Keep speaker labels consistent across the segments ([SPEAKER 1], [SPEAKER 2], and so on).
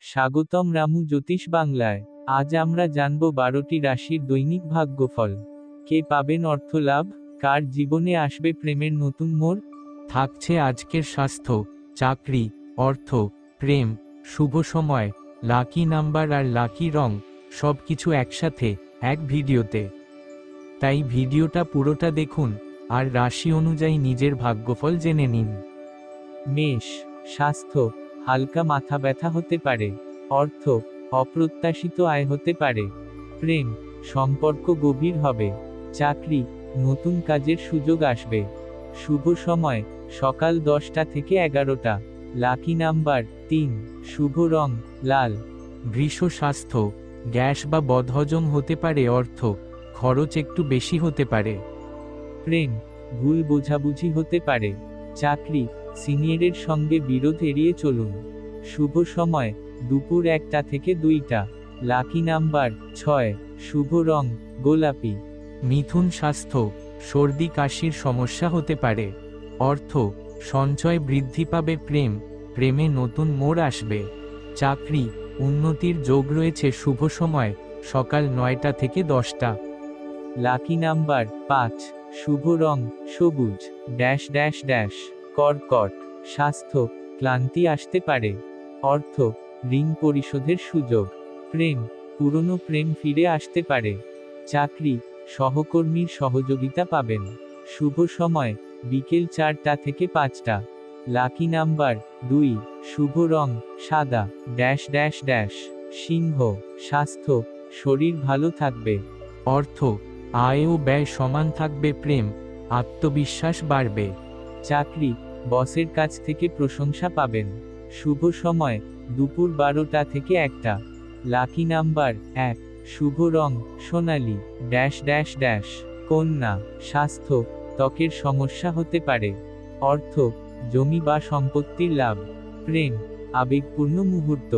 [SPEAKER 1] স্বাগতম রামু জ্যোতিষ বাংলায়। আজ আমরা জানব 12টি রাশির দৈনিক ভাগ্যফল। কে পাবেন অর্থলাভ, কার জীবনে আসবে প্রেমের নতুন মোড়।
[SPEAKER 2] থাকছে আজকের স্বাস্থ্য, চাকরি, অর্থ, প্রেম, শুভ সময়, লাকি নাম্বার আর লাকি রং, সবকিছু একসাথে এক ভিডিওতে। তাই ভিডিওটা পুরোটা দেখুন আর রাশি অনুযায়ী নিজের ভাগ্যফল জেনে নিন।
[SPEAKER 1] মেষ, স্বাস্থ্য, হালকা মাথা ব্যথা হতে পারে। অর্থ, অপ্রত্যাশিত আয় হতে পারে। প্রেম, সম্পর্ক গভীর হবে। চাকরি, নতুন কাজের সুযোগ আসবে। শুভ সময়, সকাল 10টা থেকে 11টা। লাকি নাম্বার 3, শুভ রং লাল।
[SPEAKER 2] বৃষ, স্বাস্থ্য, গ্যাস বা বদহজম হতে পারে। অর্থ, খরচ একটু বেশি হতে পারে।
[SPEAKER 1] প্রেম, ভুল বোঝাবুঝি হতে পারে। চাকরি, সিনিয়রের সঙ্গে বিরোধ এড়িয়ে চলুন। শুভ সময়, দুপুর 1টা থেকে 2টা। লাকি নাম্বার 6, শুভ রং গোলাপি।
[SPEAKER 2] মিথুন, স্বাস্থ্য, সর্দি কাশির সমস্যা হতে পারে। অর্থ, সঞ্চয় বৃদ্ধি পাবে। প্রেমে নতুন মোড় আসবে। চাকরি, উন্নতির যোগ রয়েছে। শুভ সময়, সকাল 9টা থেকে 10টা।
[SPEAKER 1] লাকি নাম্বার 5, শুভ রং সবুজ ড্যাশ ড্যাশ ড্যাশ। কর্কট, স্বাস্থ্য, ক্লান্তি আসতে পারে। অর্থ, ঋণ পরিশোধের সুযোগ। প্রেম, পুরনো প্রেম ফিরে আসতে পারে। চাকরি, সহকর্মীর সহযোগিতা পাবেন। শুভ সময়, বিকেল 4টা থেকে 5টা। লাকি নাম্বার 2, শুভ রং সাদা ড্যাশ ড্যাশ ড্যাশ। সিংহ, স্বাস্থ্য, শরীর ভালো থাকবে।
[SPEAKER 2] অর্থ, আয় ও ব্যয় সমান থাকবে। প্রেম, আত্মবিশ্বাস বাড়বে।
[SPEAKER 1] চাকরি, বসের কাছ থেকে প্রশংসা পাবেন। শুভ সময়, দুপুর 12টা থেকে 1টা। লাকি নাম্বার 1, শুভ রং সোনালী ড্যাশ ড্যাশ ড্যাশ। কন্যা, স্বাস্থ্য, ত্বকের সমস্যা হতে পারে। অর্থ, জমি বা সম্পত্তির লাভ। প্রেম, আবেগপূর্ণ মুহূর্ত।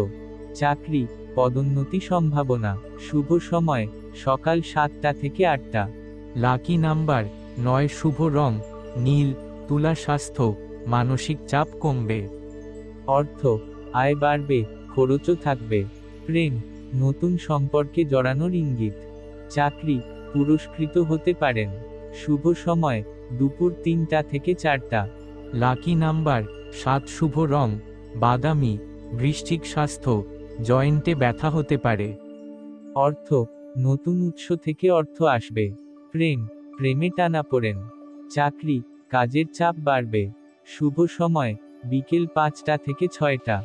[SPEAKER 1] চাকরি, পদোন্নতি সম্ভাবনা। শুভ সময়, সকাল 7টা থেকে 8টা।
[SPEAKER 2] লাকি নাম্বার 9, শুভ রং নীল তুলা। স্বাস্থ্য, মানসিক চাপ কমবে।
[SPEAKER 1] অর্থ, আয় বাড়বে, খরচও থাকবে। প্রেম, নতুন সম্পর্কে জড়ানোর ইঙ্গিত। চাকরি, পুরস্কৃত হতে পারেন। শুভ সময়, দুপুর 3টা থেকে 4টা।
[SPEAKER 2] লাকি নাম্বার 7, শুভ রং বাদামি বৃশ্চিক। স্বাস্থ্য, জয়েন্টে ব্যথা হতে পারে।
[SPEAKER 1] অর্থ, নতুন উৎস থেকে অর্থ আসবে। প্রেমে টানাপোড়েন। চাকরি, কাজের চাপ বাড়বে। শুভ সময়, বিকেল 5টা থেকে 6টা।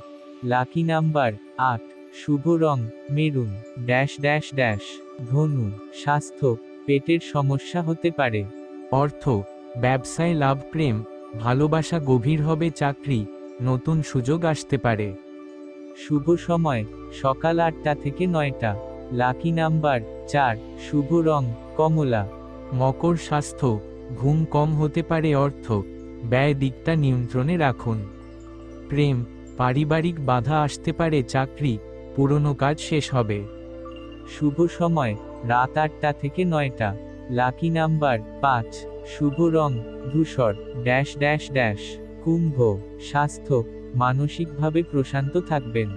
[SPEAKER 1] লাকি নাম্বার 8, শুভ রং মেরুন ড্যাশ ড্যাশ ড্যাশ। ধনু, স্বাস্থ্য, পেটের সমস্যা হতে পারে।
[SPEAKER 2] অর্থ, ব্যবসায় লাভ। প্রেম, ভালোবাসা গভীর হবে। চাকরি, নতুন সুযোগ আসতে পারে।
[SPEAKER 1] শুভ সময়, সকাল 8টা থেকে 9টা। লাকি নাম্বার 4, শুভ রং কমলা।
[SPEAKER 2] মকর, স্বাস্থ্য, ঘুম কম হতে পারে। অর্থ, ব্যয় দিকটা নিয়ন্ত্রণে রাখুন। প্রেম, পারিবারিক বাধা আসতে পারে। চাকরি, পুরনো কাজ শেষ হবে।
[SPEAKER 1] শুভ সময়, রাত 8টা থেকে 9টা। লাকি নাম্বার 5, শুভ রং ধূসর ড্যাশ ড্যাশ ড্যাশ। কুম্ভ, স্বাস্থ্য, মানসিকভাবে প্রশান্ত থাকবেন।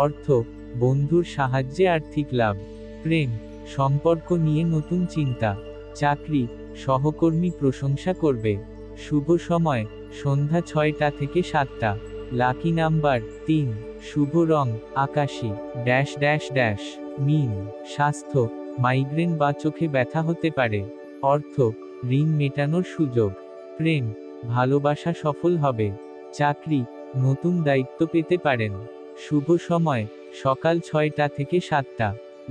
[SPEAKER 1] অর্থ, বন্ধুর সাহায্যে আর্থিক লাভ। প্রেম, সম্পর্ক নিয়ে নতুন চিন্তা। চাকরি, সহকর্মী প্রশংসা করবে। শুভ সময়, সন্ধ্যা 6টা থেকে 7টা। লাকি নাম্বার 3, শুভ রং আকাশী ড্যাশ ড্যাশ ড্যাশ। মীন, স্বাস্থ্য, মাইগ্রেন বা চোখে ব্যথা হতে পারে। অর্থ, ঋণ মেটানোর সুযোগ। প্রেম, ভালোবাসা সফল হবে। চাকরি, নতুন দায়িত্ব পেতে পারেন। শুভ সময়, সকাল 6টা থেকে 7টা।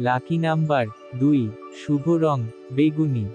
[SPEAKER 1] লাকি নাম্বার 2, শুভ রং বেগুনি